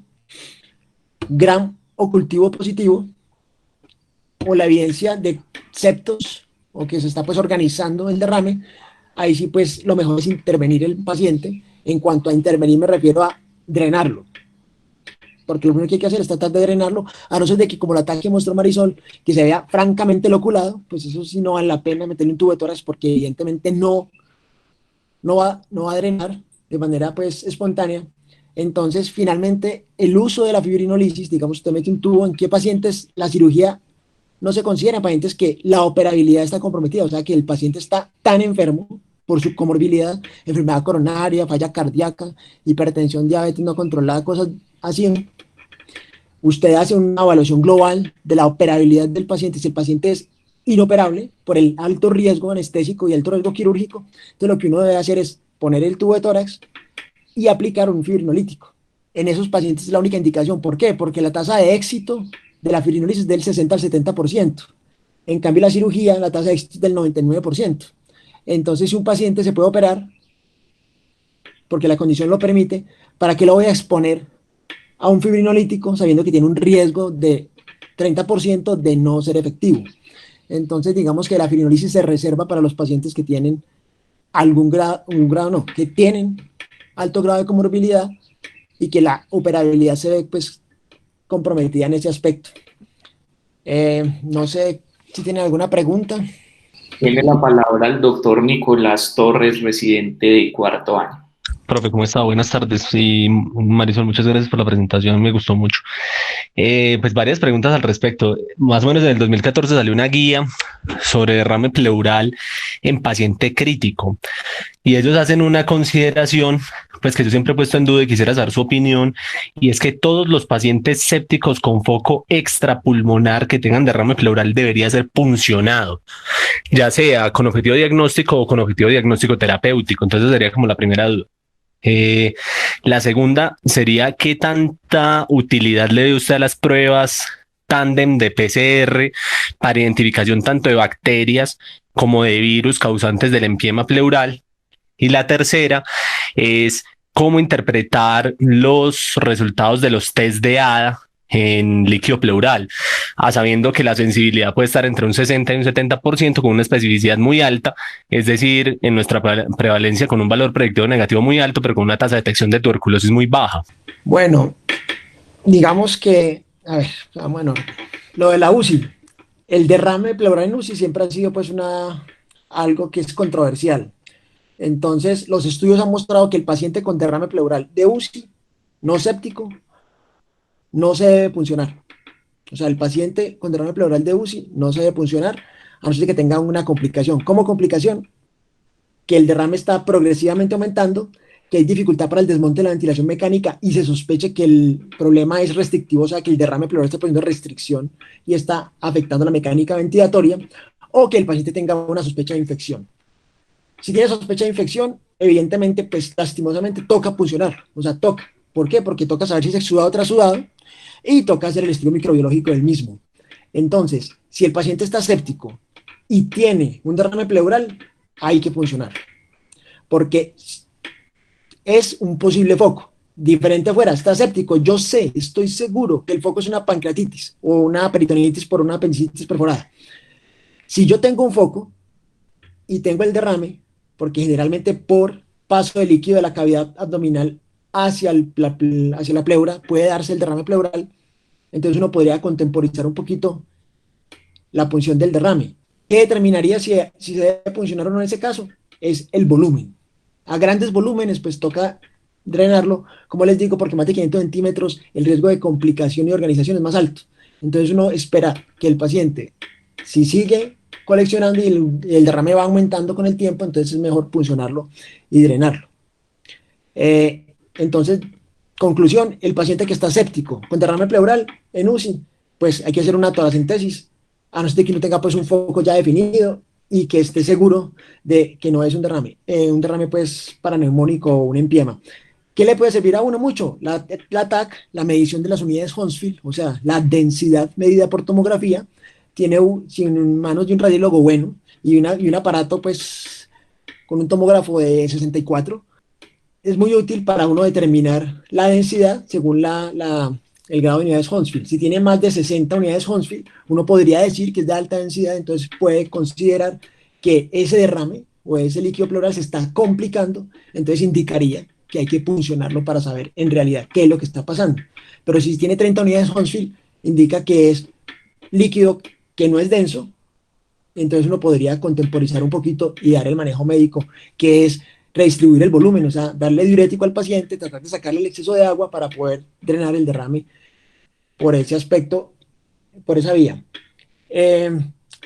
gram o cultivo positivo, o la evidencia de septos, o que se está pues organizando el derrame, ahí sí pues lo mejor es intervenir el paciente. En cuanto a intervenir me refiero a drenarlo, porque lo primero que hay que hacer es tratar de drenarlo, a no ser de que como el ataque que mostró Marisol, que se vea francamente loculado, pues eso sí no vale la pena meterle un tubo de tórax, porque evidentemente no va a drenar de manera pues espontánea. Entonces, finalmente, el uso de la fibrinolisis, digamos, usted mete un tubo, ¿en qué pacientes la cirugía no se considera? En pacientes que la operabilidad está comprometida, o sea, que el paciente está tan enfermo por su comorbilidad, enfermedad coronaria, falla cardíaca, hipertensión, diabetes no controlada, cosas así. Usted hace una evaluación global de la operabilidad del paciente. Si el paciente es inoperable por el alto riesgo anestésico y alto riesgo quirúrgico, entonces lo que uno debe hacer es poner el tubo de tórax y aplicar un fibrinolítico. En esos pacientes es la única indicación. ¿Por qué? Porque la tasa de éxito de la fibrinolisis es del 60 al 70%. En cambio, la cirugía, la tasa de éxito es del 99%. Entonces, si un paciente se puede operar, porque la condición lo permite, ¿para qué lo voy a exponer a un fibrinolítico sabiendo que tiene un riesgo de 30% de no ser efectivo? Entonces, digamos que la fibrinolisis se reserva para los pacientes que tienen que tienen alto grado de comorbilidad y que la operabilidad se ve pues comprometida en ese aspecto. No sé si tienen alguna pregunta. Tiene la palabra el doctor Nicolás Torres, residente de cuarto año. Profe, ¿cómo está? Buenas tardes. Y Marisol, muchas gracias por la presentación, me gustó mucho. Pues varias preguntas al respecto. Más o menos en el 2014 salió una guía sobre derrame pleural en paciente crítico y ellos hacen una consideración, pues que yo siempre he puesto en duda y quisiera saber su opinión, y es que todos los pacientes sépticos con foco extrapulmonar que tengan derrame pleural debería ser puncionado, ya sea con objetivo diagnóstico o con objetivo diagnóstico terapéutico. Entonces sería como la primera duda. La segunda sería ¿qué tanta utilidad le dio usted a las pruebas tándem de PCR para identificación tanto de bacterias como de virus causantes del empiema pleural? Y la tercera es cómo interpretar los resultados de los test de ADA en líquido pleural, sabiendo que la sensibilidad puede estar entre un 60 y un 70% con una especificidad muy alta, es decir, en nuestra prevalencia con un valor predictivo negativo muy alto, pero con una tasa de detección de tuberculosis muy baja. Bueno, digamos que, a ver, bueno, lo de la UCI, el derrame pleural en UCI siempre ha sido pues algo que es controversial. Entonces, los estudios han mostrado que el paciente con derrame pleural de UCI, no séptico, no se debe puncionar. O sea, el paciente con derrame pleural de UCI no se debe puncionar a no ser que tenga una complicación. ¿Cómo complicación? Que el derrame está progresivamente aumentando, que hay dificultad para el desmonte de la ventilación mecánica y se sospeche que el problema es restrictivo, o sea, que el derrame pleural está poniendo restricción y está afectando la mecánica ventilatoria, o que el paciente tenga una sospecha de infección. Si tiene sospecha de infección, evidentemente, pues lastimosamente toca puncionar, o sea, toca. ¿Por qué? Porque toca saber si es exudado o trasudado y toca hacer el estudio microbiológico del mismo. Entonces, si el paciente está séptico y tiene un derrame pleural, hay que puncionar, porque es un posible foco. Diferente fuera, está séptico, yo sé, estoy seguro que el foco es una pancreatitis o una peritonitis por una apendicitis perforada. Si yo tengo un foco y tengo el derrame, porque generalmente por paso de líquido de la cavidad abdominal hacia la pleura puede darse el derrame pleural, entonces uno podría contemporizar un poquito la punción del derrame. ¿Qué determinaría si se debe puncionar o no en ese caso? Es el volumen. A grandes volúmenes, pues toca drenarlo, como les digo, porque más de 500 centímetros el riesgo de complicación y organización es más alto. Entonces uno espera que el paciente, si sigue coleccionando y el derrame va aumentando con el tiempo, entonces es mejor puncionarlo y drenarlo. Entonces, conclusión, el paciente que está séptico con derrame pleural en UCI, pues hay que hacer una toracentesis, a no ser que no tenga pues un foco ya definido y que esté seguro de que no es un derrame pues paraneumónico o un empiema. ¿Qué le puede servir a uno mucho? La TAC, la medición de las unidades Hounsfield, o sea, la densidad medida por tomografía, tiene en manos de un radiólogo bueno y un aparato pues con un tomógrafo de 64, es muy útil para uno determinar la densidad según el grado de unidades Hounsfield. Si tiene más de 60 unidades Hounsfield, uno podría decir que es de alta densidad, entonces puede considerar que ese derrame o ese líquido pleural se está complicando, entonces indicaría que hay que puncionarlo para saber en realidad qué es lo que está pasando. Pero si tiene 30 unidades Hounsfield, indica que es líquido que no es denso, entonces uno podría contemporizar un poquito y dar el manejo médico, que es redistribuir el volumen, o sea, darle diurético al paciente, tratar de sacarle el exceso de agua para poder drenar el derrame por ese aspecto, por esa vía.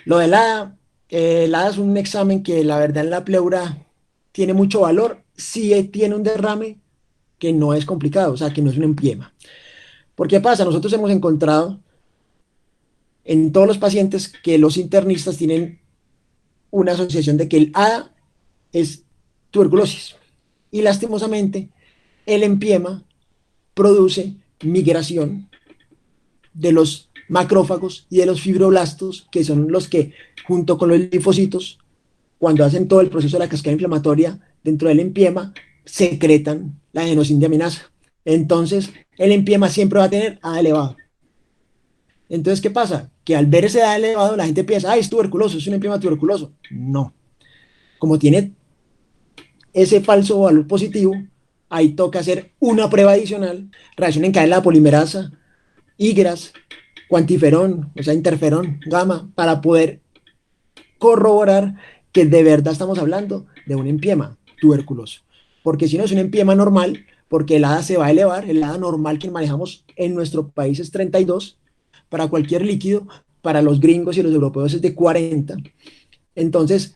Lo del ADA, el ADA es un examen que la verdad en la pleura tiene mucho valor si tiene un derrame que no es complicado, o sea, que no es un empiema. ¿Por qué pasa? Nosotros hemos encontrado en todos los pacientes que los internistas tienen una asociación de que el ADA es tuberculosis. Y lastimosamente, el empiema produce migración de los macrófagos y de los fibroblastos, que son los que, junto con los linfocitos, cuando hacen todo el proceso de la cascada inflamatoria dentro del empiema, secretan la adenosineaminasa. Entonces, el empiema siempre va a tener A elevado. Entonces, ¿qué pasa? Que al ver ese A elevado, la gente piensa, es tuberculoso, es un empiema tuberculoso. No. Como tiene ese falso valor positivo, ahí toca hacer una prueba adicional, reacción en cadena de la polimerasa, IGRAS, cuantiferón, o sea, interferón, gamma, para poder corroborar que de verdad estamos hablando de un empiema tuberculoso. Porque si no es un empiema normal, porque el ADA se va a elevar, el ADA normal que manejamos en nuestro país es 32, para cualquier líquido, para los gringos y los europeos es de 40. Entonces,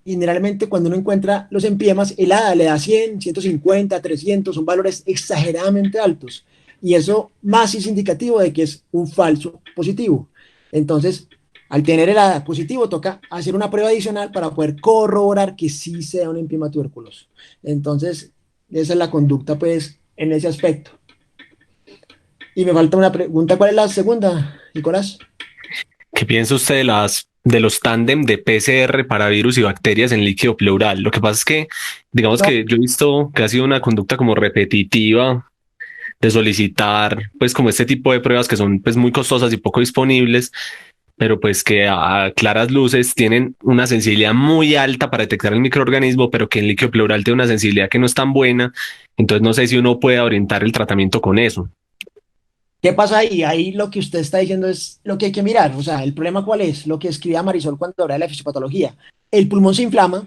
generalmente cuando uno encuentra los empiemas, el ADA le da 100, 150, 300, son valores exageradamente altos. Y eso más es indicativo de que es un falso positivo. Entonces, al tener el ADA positivo, toca hacer una prueba adicional para poder corroborar que sí sea un empiema tuberculoso. Entonces, esa es la conducta, pues, en ese aspecto. Y me falta una pregunta, ¿cuál es la segunda, Nicolás? ¿Qué piensa usted de los tándem de PCR para virus y bacterias en líquido pleural? Lo que pasa es que, digamos No, que yo he visto que ha sido una conducta como repetitiva de solicitar, pues como este tipo de pruebas que son pues muy costosas y poco disponibles, pero pues que a claras luces tienen una sensibilidad muy alta para detectar el microorganismo, pero que en líquido pleural tiene una sensibilidad que no es tan buena. Entonces no sé si uno puede orientar el tratamiento con eso. ¿qué pasa ahí? Ahí lo que usted está diciendo es lo que hay que mirar. O sea, el problema cuál es, lo que escribía Marisol cuando hablaba de la fisiopatología. El pulmón se inflama,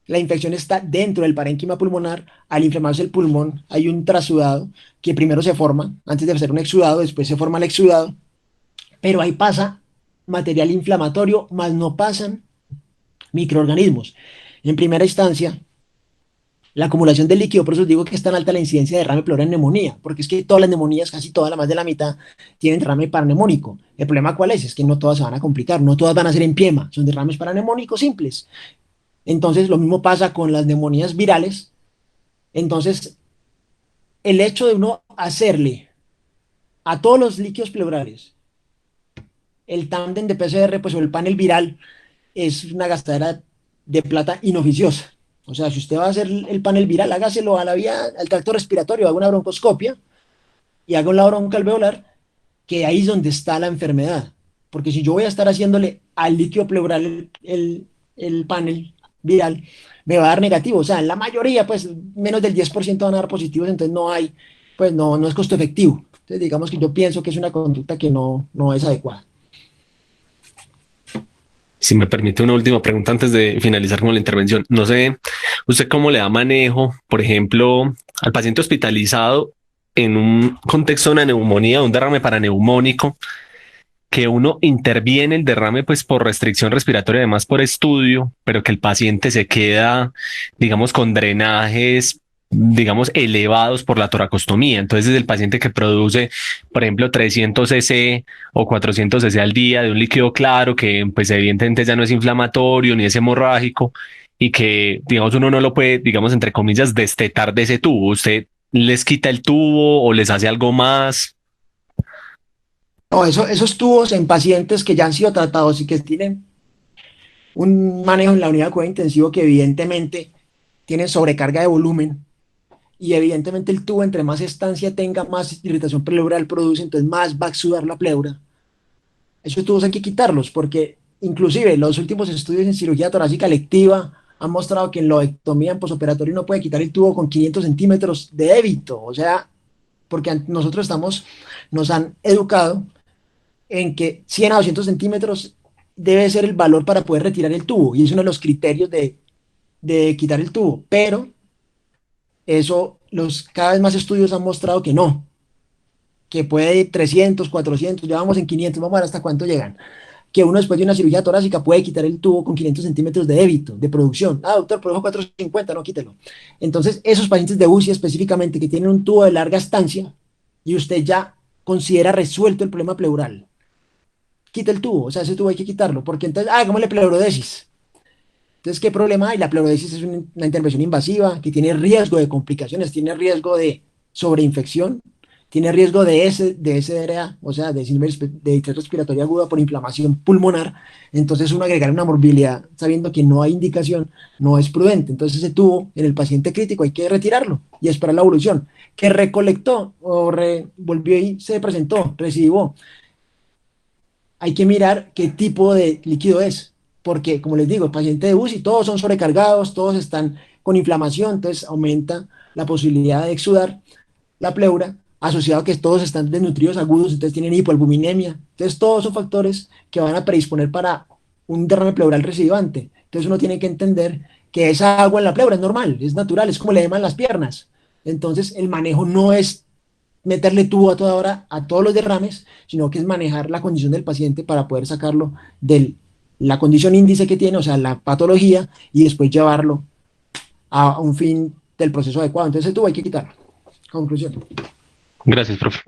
la infección está dentro del parénquima pulmonar. Al inflamarse el pulmón hay un trasudado que primero se forma, antes de hacer un exudado, después se forma el exudado, pero ahí pasa material inflamatorio, más no pasan microorganismos. En primera instancia, la acumulación de líquido, por eso digo que es tan alta la incidencia de derrame pleural en neumonía, porque es que todas las neumonías, casi todas, la más de la mitad, tienen derrame paraneumónico. ¿El problema cuál es? Es que no todas se van a complicar, no todas van a ser empiema, son derrames paraneumónicos simples. Entonces, lo mismo pasa con las neumonías virales. Entonces, el hecho de uno hacerle a todos los líquidos pleurales el tándem de PCR, pues o el panel viral, es una gastadera de plata inoficiosa. O sea, si usted va a hacer el panel viral, hágaselo a la vía, al tracto respiratorio, haga una broncoscopia y haga una bronca alveolar, que ahí es donde está la enfermedad. Porque si yo voy a estar haciéndole al líquido pleural el panel viral, me va a dar negativo. O sea, en la mayoría, pues menos del 10% van a dar positivos, entonces no hay, pues no es costo efectivo. Entonces digamos que yo pienso que es una conducta que no es adecuada. Si me permite una última pregunta antes de finalizar con la intervención. No sé, ¿usted cómo le da manejo, por ejemplo, al paciente hospitalizado en un contexto de una neumonía, un derrame paraneumónico, que uno interviene el derrame pues por restricción respiratoria, además por estudio, pero que el paciente se queda, digamos, con drenajes, digamos, elevados por la toracostomía? Entonces, el paciente que produce, por ejemplo, 300 cc o 400 cc al día de un líquido claro, que pues evidentemente ya no es inflamatorio ni es hemorrágico, y que, digamos, uno no lo puede, digamos, entre comillas, destetar de ese tubo. ¿Usted les quita el tubo o les hace algo más? No, esos tubos en pacientes que ya han sido tratados y que tienen un manejo en la unidad de cuidado intensivo que evidentemente tienen sobrecarga de volumen y evidentemente el tubo entre más estancia tenga, más irritación pleural produce, entonces más va a exudar la pleura. Esos tubos hay que quitarlos porque inclusive los últimos estudios en cirugía torácica electiva han mostrado que en loectomía en posoperatorio no puede quitar el tubo con 500 centímetros de débito, o sea, porque nosotros nos han educado en que 100 a 200 centímetros debe ser el valor para poder retirar el tubo y es uno de los criterios de quitar el tubo, pero eso cada vez más estudios han mostrado que no, que puede ir 300, 400, ya vamos en 500, vamos a ver hasta cuánto llegan, que uno después de una cirugía torácica puede quitar el tubo con 500 centímetros de débito, de producción. Ah, doctor, produjo 450, no, quítelo. Entonces, esos pacientes de UCI específicamente que tienen un tubo de larga estancia y usted ya considera resuelto el problema pleural, quita el tubo, o sea, ese tubo hay que quitarlo, porque entonces, hagámosle pleurodesis. Entonces, ¿qué problema hay? La pleurodesis es una intervención invasiva que tiene riesgo de complicaciones, tiene riesgo de sobreinfección, tiene riesgo de SDRA, o sea, de síndrome de distrés respiratorio aguda por inflamación pulmonar. Entonces, uno agregar una morbilidad sabiendo que no hay indicación no es prudente. Entonces, ese tubo en el paciente crítico hay que retirarlo y esperar la evolución. Que recolectó o volvió y se presentó, recibió, hay que mirar qué tipo de líquido es, porque como les digo, el paciente de UCI, todos son sobrecargados, todos están con inflamación, entonces aumenta la posibilidad de exudar la pleura, asociado a que todos están desnutridos agudos, entonces tienen hipoalbuminemia, entonces todos son factores que van a predisponer para un derrame pleural recidivante. Entonces uno tiene que entender que esa agua en la pleura es normal, es natural, es como le llaman las piernas. Entonces el manejo no es meterle tubo a toda hora a todos los derrames, sino que es manejar la condición del paciente para poder sacarlo de la condición índice que tiene, o sea, la patología, y después llevarlo a un fin del proceso adecuado. Entonces el tubo hay que quitarlo. Conclusión. Gracias, profe.